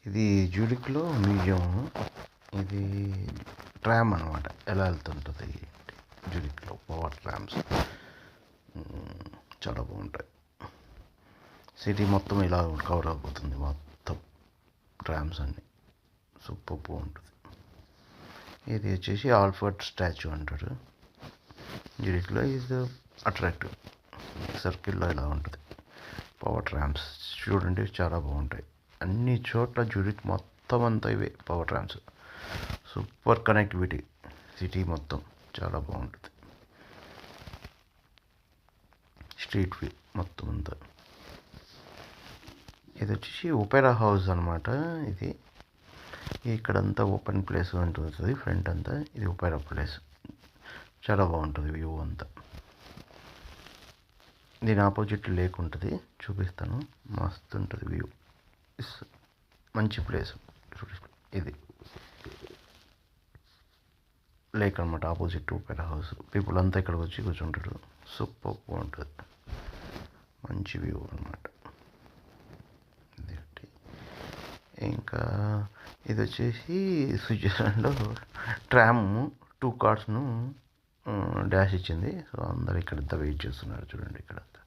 ఇది జ్యూరిక్లో మ్యూజియం. ఇది ట్రామ్ అనమాట, ఎలా వెళ్తుంటుంది జ్యూరిక్లో పవర్ ట్రామ్స్. చాలా బాగుంటాయి. సిటీ మొత్తం ఇలా కవర్ అయిపోతుంది, మొత్తం ట్రామ్స్ అన్నీ. సూపర్ బాగుంటుంది. ఇది వచ్చేసి ఆల్ఫర్డ్ స్టాచ్యూ అంటారు. జ్యూరిక్లో ఇది అట్రాక్టివ్, సర్కిల్లో ఇలా ఉంటుంది. పవర్ ట్రామ్స్ చూడండి, చాలా బాగుంటాయి. అన్ని చోట్ల జ్యూరిక్ మొత్తం అంతా ఇవే power trams. Super connectivity, city మొత్తం చాలా బాగుంటుంది. స్ట్రీట్ వ్యూ మొత్తం అంతా. ఇది వచ్చేసి ఒపెరా హౌస్ అనమాట. ఇది ఇక్కడంతా ఓపెన్ ప్లేస్ ఉంటుంది, ఫ్రంట్ అంతా. ఇది ఒపెరా ప్లేస్, చాలా బాగుంటుంది వ్యూ అంతా. దీని ఆపోజిట్ లేక్ ఉంటుంది, చూపిస్తాను. మస్తు ఉంటుంది వ్యూ, మంచి ప్లేస్. ఇది లేక్ అనమాట, ఆపోజిట్ ఒపెరా హౌస్. పీపుల్ అంతా ఇక్కడికి వచ్చి కూర్చుంటారు. సూపర్ బాగుంటుంది, మంచి వ్యూ అనమాట. ఇది ఇంకా ఇది వచ్చేసి స్విట్జర్లాండ్లో ట్రామ్ 2 కార్స్ను డాష్ ఇచ్చింది. సో అందరు ఇక్కడంతా వెయిట్ చేస్తున్నారు, చూడండి ఇక్కడంతా.